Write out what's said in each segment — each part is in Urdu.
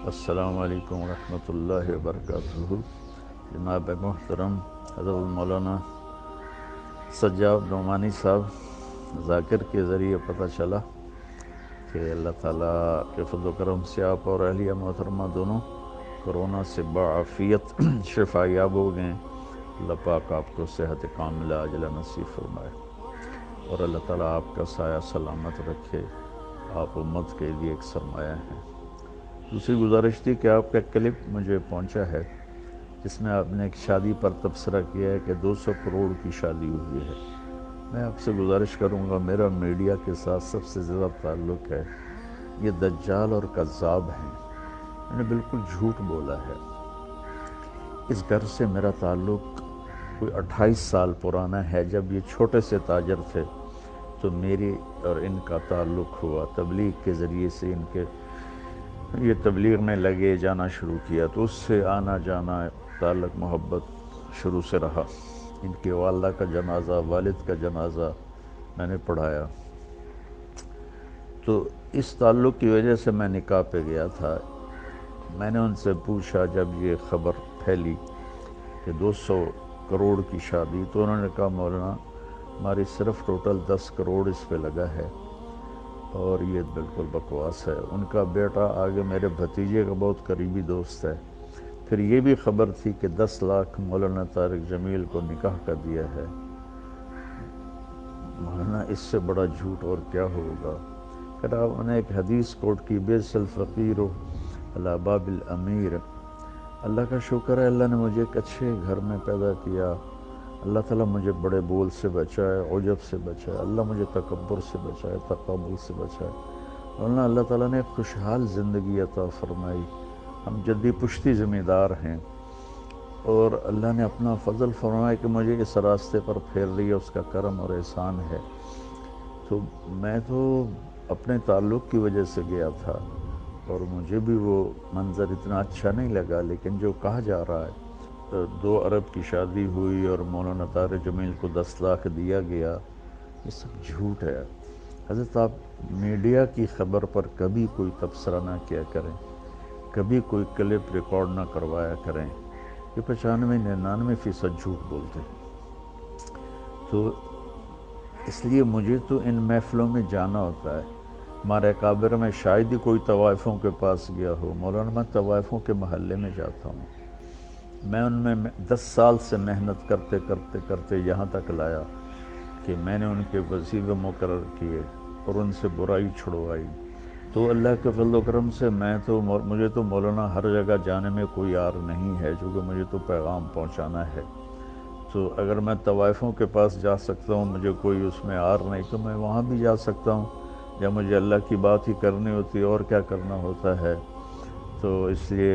السلام علیکم ورحمۃ اللہ وبرکاتہ۔ جناب محترم حضرت مولانا سجاد نعمانی صاحب، ذاکر کے ذریعے پتہ چلا کہ اللہ تعالیٰ کے فضل و کرم سے آپ اور اہلیہ محترمہ دونوں کرونا سے بعافیت شفا یاب ہو گئے۔ اللہ پاک آپ کو صحت کاملہ عاجلہ نصیب فرمائے اور اللہ تعالیٰ آپ کا سایہ سلامت رکھے۔ آپ امت کے لیے ایک سرمایہ ہیں۔ دوسری گزارش تھی کہ آپ کا کلپ مجھے پہنچا ہے جس میں آپ نے ایک شادی پر تبصرہ کیا ہے کہ 200 کروڑ کی شادی ہوئی ہے۔ میں آپ سے گزارش کروں گا، میرا میڈیا کے ساتھ سب سے زیادہ تعلق ہے، یہ دجال اور کذاب ہیں۔ میں نے بالکل جھوٹ بولا ہے۔ اس گھر سے میرا تعلق کوئی 28 سال پرانا ہے۔ جب یہ چھوٹے سے تاجر تھے تو میری اور ان کا تعلق ہوا، تبلیغ کے ذریعے سے ان کے یہ تبلیغ میں لگے، جانا شروع کیا تو اس سے آنا جانا تعلق محبت شروع سے رہا۔ ان کی والدہ کا جنازہ، والد کا جنازہ میں نے پڑھایا، تو اس تعلق کی وجہ سے میں نکاح پہ گیا تھا۔ میں نے ان سے پوچھا جب یہ خبر پھیلی کہ 200 کروڑ کی شادی، تو انہوں نے کہا مولانا ہماری صرف ٹوٹل 10 کروڑ اس پہ لگا ہے اور یہ بالکل بکواس ہے۔ ان کا بیٹا آگے میرے بھتیجے کا بہت قریبی دوست ہے۔ پھر یہ بھی خبر تھی کہ 10 لاکھ مولانا طارق جمیل کو نکاح کا دیا ہے۔ مولانا اس سے بڑا جھوٹ اور کیا ہوگا؟ پھر آپ نے ایک حدیث کوٹ کی، بیس الفقیر علی باب الامیر۔ اللہ کا شکر ہے، اللہ نے مجھے ایک اچھے گھر میں پیدا کیا۔ اللہ تعالیٰ مجھے بڑے بول سے بچائے، عجب سے بچائے، اللہ مجھے تکبر سے بچائے، تقابل سے بچائے۔ ورنہ اللہ تعالیٰ نے خوشحال زندگی عطا فرمائی۔ ہم جدی پشتی ذمہ دار ہیں اور اللہ نے اپنا فضل فرمایا کہ مجھے اس راستے پر پھیر رہی ہے، اس کا کرم اور احسان ہے۔ تو میں تو اپنے تعلق کی وجہ سے گیا تھا اور مجھے بھی وہ منظر اتنا اچھا نہیں لگا، لیکن جو کہا جا رہا ہے 2 ارب کی شادی ہوئی اور مولانا طارق جمیل کو 10 لاکھ دیا گیا، یہ سب جھوٹ ہے۔ حضرت آپ میڈیا کی خبر پر کبھی کوئی تبصرہ نہ کیا کریں، کبھی کوئی کلپ ریکارڈ نہ کروایا کریں۔ یہ 95-99% جھوٹ بولتے ہیں۔ تو اس لیے مجھے تو ان محفلوں میں جانا ہوتا ہے۔ ہمارے اکابر میں شاید ہی کوئی طوائفوں کے پاس گیا ہو۔ مولانا میں طوائفوں کے محلے میں جاتا ہوں۔ میں ان میں 10 سال سے محنت کرتے کرتے کرتے یہاں تک لایا کہ میں نے ان کے وظیفے مقرر کیے اور ان سے برائی چھڑوائی۔ تو اللہ کے فضل و کرم سے مجھے تو مولانا ہر جگہ جانے میں کوئی عار نہیں ہے، چونکہ مجھے تو پیغام پہنچانا ہے۔ تو اگر میں طوائفوں کے پاس جا سکتا ہوں، مجھے کوئی اس میں عار نہیں، تو میں وہاں بھی جا سکتا ہوں، یا مجھے اللہ کی بات ہی کرنی ہوتی ہے اور کیا کرنا ہوتا ہے۔ تو اس لیے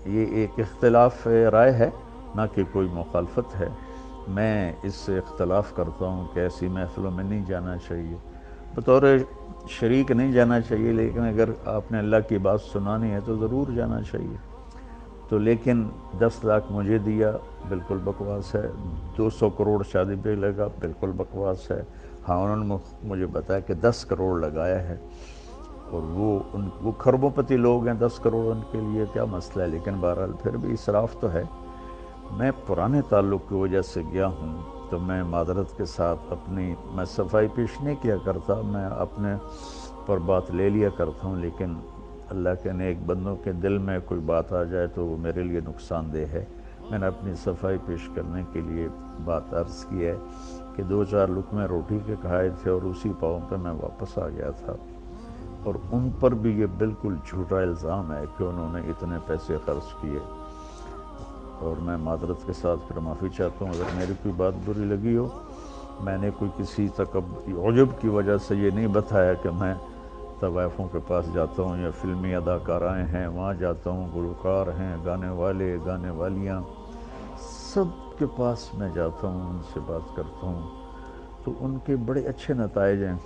یہ ایک اختلاف رائے ہے، نہ کہ کوئی مخالفت ہے۔ میں اس سے اختلاف کرتا ہوں کہ ایسی محفلوں میں نہیں جانا چاہیے، بطور شریک نہیں جانا چاہیے، لیکن اگر آپ نے اللہ کی بات سنانی ہے تو ضرور جانا چاہیے۔ تو لیکن 10 لاکھ مجھے دیا، بالکل بکواس ہے۔ 200 کروڑ شادی پہ لگا، بالکل بکواس ہے۔ ہاں انہوں نے مجھے بتایا کہ 10 کروڑ لگایا ہے، اور وہ کھربوں پتی لوگ ہیں، 10 کروڑ ان کے لیے کیا مسئلہ ہے، لیکن بہرحال پھر بھی اسراف تو ہے۔ میں پرانے تعلق کی وجہ سے گیا ہوں، تو میں معذرت کے ساتھ میں صفائی پیش نہیں کیا کرتا، میں اپنے پر بات لے لیا کرتا ہوں، لیکن اللہ کے نیک بندوں کے دل میں کوئی بات آ جائے تو وہ میرے لیے نقصان دہ ہے۔ میں نے اپنی صفائی پیش کرنے کے لیے بات عرض کی ہے کہ 2-4 لقمے روٹی کے کھائے تھے اور اسی پاؤں پہ میں واپس آ گیا تھا، اور ان پر بھی یہ بالکل جھوٹا الزام ہے کہ انہوں نے اتنے پیسے خرچ کیے۔ اور میں معذرت کے ساتھ پھر معافی چاہتا ہوں اگر میری کوئی بات بری لگی ہو۔ میں نے کوئی کسی عجب کی وجہ سے یہ نہیں بتایا کہ میں طوائفوں کے پاس جاتا ہوں یا فلمی اداکارائیں ہیں وہاں جاتا ہوں، گلوکار ہیں، گانے والے، گانے والیاں، سب کے پاس میں جاتا ہوں، ان سے بات کرتا ہوں، تو ان کے بڑے اچھے نتائج ہیں۔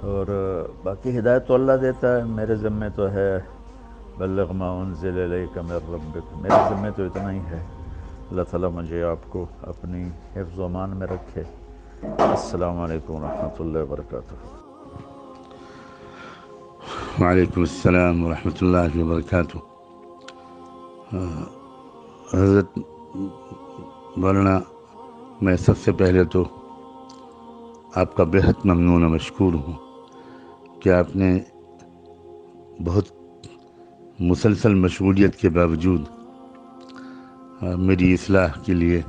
اور باقی ہدایت تو اللہ دیتا ہے، میرے ذمہ تو ہے بلغ ما انزل الیک من ربک، میرے ذمہ تو اتنا ہی ہے۔ اللہ تعالیٰ مجھے آپ کو اپنی حفظ و امان میں رکھے۔ السلام علیکم ورحمۃ اللہ وبرکاتہ۔ وعلیکم السلام ورحمۃ اللہ وبرکاتہ۔ حضرت مولانا، میں سب سے پہلے تو آپ کا بہت ممنون و مشکور ہوں کہ آپ نے بہت مسلسل مشغولیت کے باوجود میری اصلاح کے لیے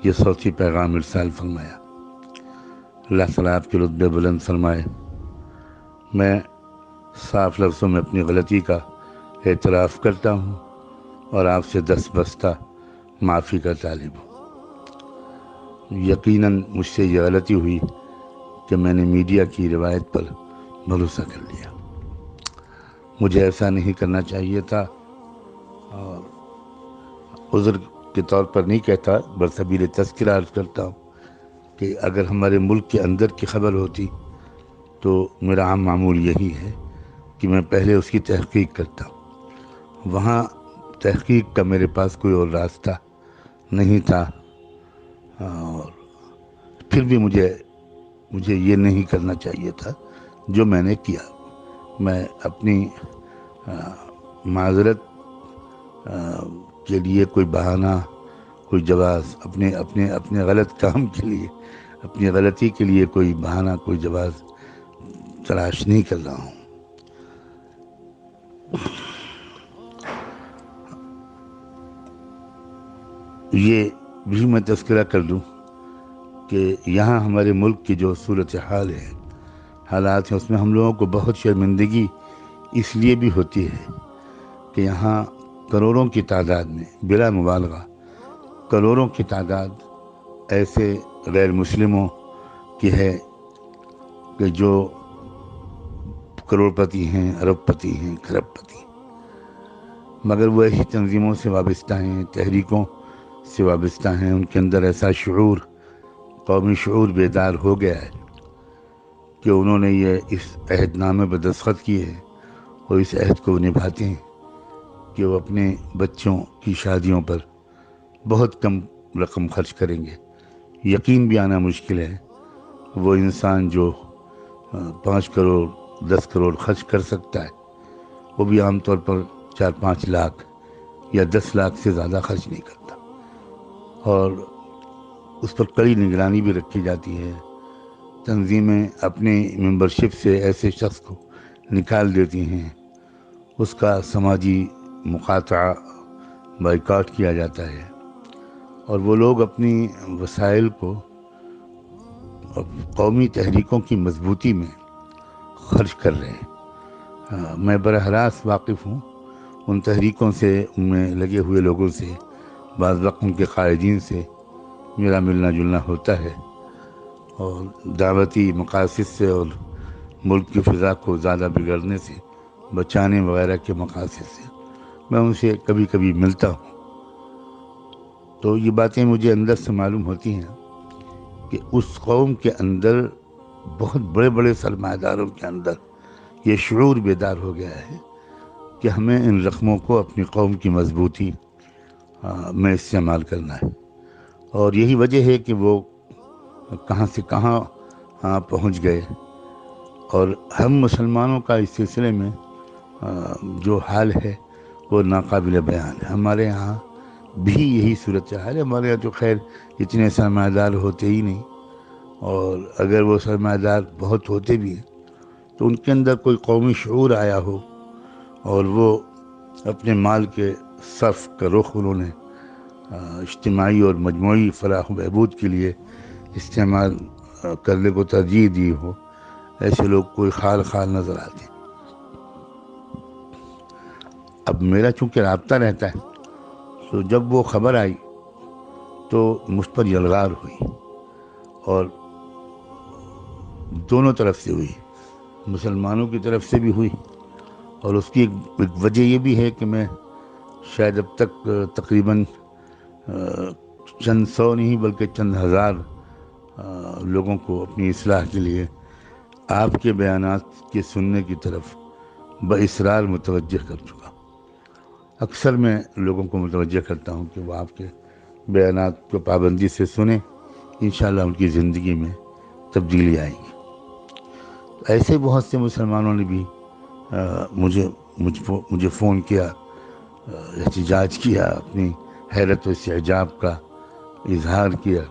یہ صوتی پیغام ارسال فرمایا۔ اللہ تعالیٰ آپ کے رتبے بلند فرمائے۔ میں صاف لفظوں میں اپنی غلطی کا اعتراف کرتا ہوں اور آپ سے دست بستہ معافی کا طالب ہوں۔ یقیناً مجھ سے یہ غلطی ہوئی کہ میں نے میڈیا کی روایت پر بھروسہ کر لیا۔ مجھے ایسا نہیں کرنا چاہیے تھا، اور عذر کے طور پر نہیں کہتا، برسبیل تذکرہ عرض کرتا ہوں کہ اگر ہمارے ملک کے اندر کی خبر ہوتی تو میرا عام معمول یہی ہے کہ میں پہلے اس کی تحقیق کرتا ہوں۔ وہاں تحقیق کا میرے پاس کوئی اور راستہ نہیں تھا، اور پھر بھی مجھے یہ نہیں کرنا چاہیے تھا جو میں نے کیا۔ میں اپنی معذرت کے لیے کوئی بہانہ، کوئی جواز، اپنے غلط کام کے لیے، اپنی غلطی کے لیے کوئی بہانہ، کوئی جواز تلاش نہیں کر رہا ہوں۔ یہ بھی میں تذکرہ کر دوں کہ یہاں ہمارے ملک کی جو صورتحال ہے، حالات ہیں، اس میں ہم لوگوں کو بہت شرمندگی اس لیے بھی ہوتی ہے کہ یہاں کروڑوں کی تعداد میں، بلا مبالغہ کروڑوں کی تعداد ایسے غیر مسلموں کی ہے کہ جو کروڑ پتی ہیں، ارب پتی ہیں، کھرب پتی ہیں، مگر وہ ایسی تنظیموں سے وابستہ ہیں، تحریکوں سے وابستہ ہیں۔ ان کے اندر ایسا شعور، قومی شعور بیدار ہو گیا ہے کہ انہوں نے یہ اس عہد نامے پر دستخط کیے ہیں اور اس عہد کو نبھاتے ہیں کہ وہ اپنے بچوں کی شادیوں پر بہت کم رقم خرچ کریں گے۔ یقین بھی آنا مشکل ہے وہ انسان جو 5 کروڑ 10 کروڑ خرچ کر سکتا ہے، وہ بھی عام طور پر 4-5 لاکھ یا 10 لاکھ سے زیادہ خرچ نہیں کرتا، اور اس پر کڑی نگرانی بھی رکھی جاتی ہے۔ تنظیمیں اپنی ممبرشپ سے ایسے شخص کو نکال دیتی ہیں، اس کا سماجی مقاطعہ، بائیکاٹ کیا جاتا ہے، اور وہ لوگ اپنی وسائل کو قومی تحریکوں کی مضبوطی میں خرچ کر رہے ہیں۔ میں براہ راست واقف ہوں ان تحریکوں سے، ان میں لگے ہوئے لوگوں سے، بعض وقت ان کے قائدین سے میرا ملنا جلنا ہوتا ہے، اور دعوتی مقاصد سے اور ملک کی فضا کو زیادہ بگڑنے سے بچانے وغیرہ کے مقاصد سے میں ان سے کبھی کبھی ملتا ہوں۔ تو یہ باتیں مجھے اندر سے معلوم ہوتی ہیں کہ اس قوم کے اندر، بہت بڑے بڑے سرمایہ داروں کے اندر یہ شعور بیدار ہو گیا ہے کہ ہمیں ان رقموں کو اپنی قوم کی مضبوطی میں استعمال کرنا ہے، اور یہی وجہ ہے کہ وہ کہاں سے کہاں پہنچ گئے۔ اور ہم مسلمانوں کا اس سلسلے میں جو حال ہے وہ ناقابل بیان ہے۔ ہمارے یہاں بھی یہی صورتحال ہے۔ ہمارے یہاں تو خیر اتنے سرمایہ دار ہوتے ہی نہیں، اور اگر وہ سرمایہ دار بہت ہوتے بھی ہیں تو ان کے اندر کوئی قومی شعور آیا ہو اور وہ اپنے مال کے صرف کا رخ انہوں نے اجتماعی اور مجموعی فلاح و بہبود کے لیے استعمال کرنے کو ترجیح دی ہو، ایسے لوگ کوئی خال نظر آتے ہیں۔ اب میرا چونکہ رابطہ رہتا ہے، تو جب وہ خبر آئی تو مجھ پر یلغار ہوئی، اور دونوں طرف سے ہوئی، مسلمانوں کی طرف سے بھی ہوئی، اور اس کی ایک وجہ یہ بھی ہے کہ میں شاید اب تک تقریباً چند سو نہیں بلکہ چند ہزار لوگوں کو اپنی اصلاح کے لیے آپ کے بیانات کے سننے کی طرف باصرار متوجہ کر چکا۔ اکثر میں لوگوں کو متوجہ کرتا ہوں کہ وہ آپ کے بیانات کو پابندی سے سنیں، انشاءاللہ ان کی زندگی میں تبدیلی آئے گی۔ ایسے بہت سے مسلمانوں نے بھی مجھے فون کیا، احتجاج کیا، اپنی حیرت و استعجاب کا اظہار کیا،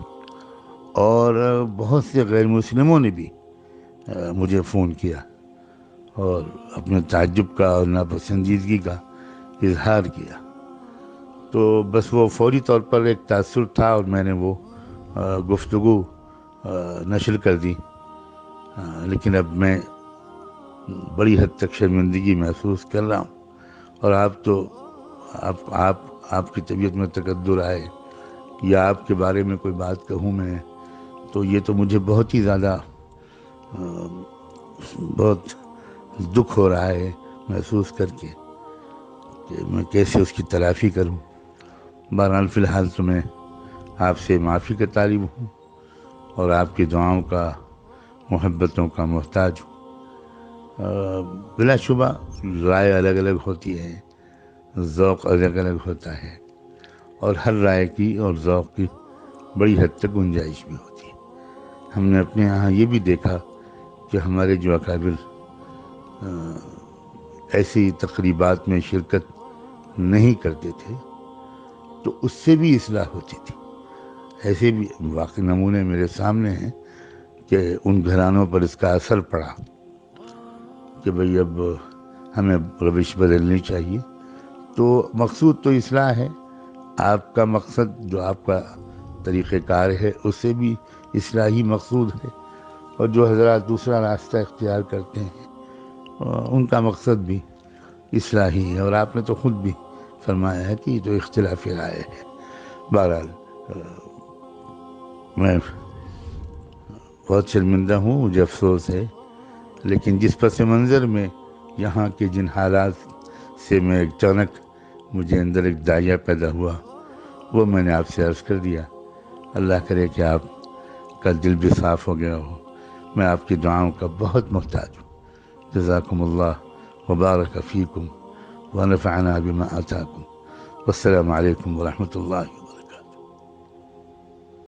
اور بہت سے غیر مسلموں نے بھی مجھے فون کیا اور اپنے تعجب کا اور ناپسندیدگی کا اظہار کیا. تو بس وہ فوری طور پر ایک تاثر تھا اور میں نے وہ گفتگو نشر کر دی. لیکن اب میں بڑی حد تک شرمندگی محسوس کر رہا ہوں، اور آپ کی طبیعت میں تقدر آئے یا آپ کے بارے میں کوئی بات کہوں میں، تو یہ تو مجھے بہت ہی زیادہ بہت دکھ ہو رہا ہے محسوس کر کے کہ میں کیسے اس کی تلافی کروں. بہرحال فی الحال تو میں آپ سے معافی کا طالب ہوں اور آپ کی دعاؤں کا، محبتوں کا محتاج ہوں. بلا شبہ رائے الگ الگ ہوتی ہے، ذوق الگ الگ ہوتا ہے، اور ہر رائے کی اور ذوق کی بڑی حد تک گنجائش بھی ہوتی ہے. ہم نے اپنے یہاں یہ بھی دیکھا کہ ہمارے جو اکابر ایسی تقریبات میں شرکت نہیں کرتے تھے تو اس سے بھی اصلاح ہوتی تھی. ایسے بھی واقعی نمونے میرے سامنے ہیں کہ ان گھرانوں پر اس کا اثر پڑا کہ بھئی اب ہمیں روش بدلنی چاہیے. تو مقصود تو اصلاح ہے، آپ کا مقصد جو آپ کا طریقہ کار ہے اس سے بھی اصلاحی مقصود ہے، اور جو حضرات دوسرا راستہ اختیار کرتے ہیں ان کا مقصد بھی اصلاحی ہے. اور آپ نے تو خود بھی فرمایا ہے کہ یہ تو اختلاف رائے ہے. بہرحال میں بہت شرمندہ ہوں، مجھے افسوس ہے، لیکن جس پس منظر میں یہاں کے جن حالات سے میں اچانک مجھے اندر ایک داعیہ پیدا ہوا وہ میں نے آپ سے عرض کر دیا. اللہ کرے کہ آپ کا دل بھی صاف ہو گیا ہو. میں آپ کی دعاؤں کا بہت محتاج ہوں. جزاکم اللہ وبارک فیکم ونفعنا بما آتاکم. والسلام علیکم ورحمۃ اللہ.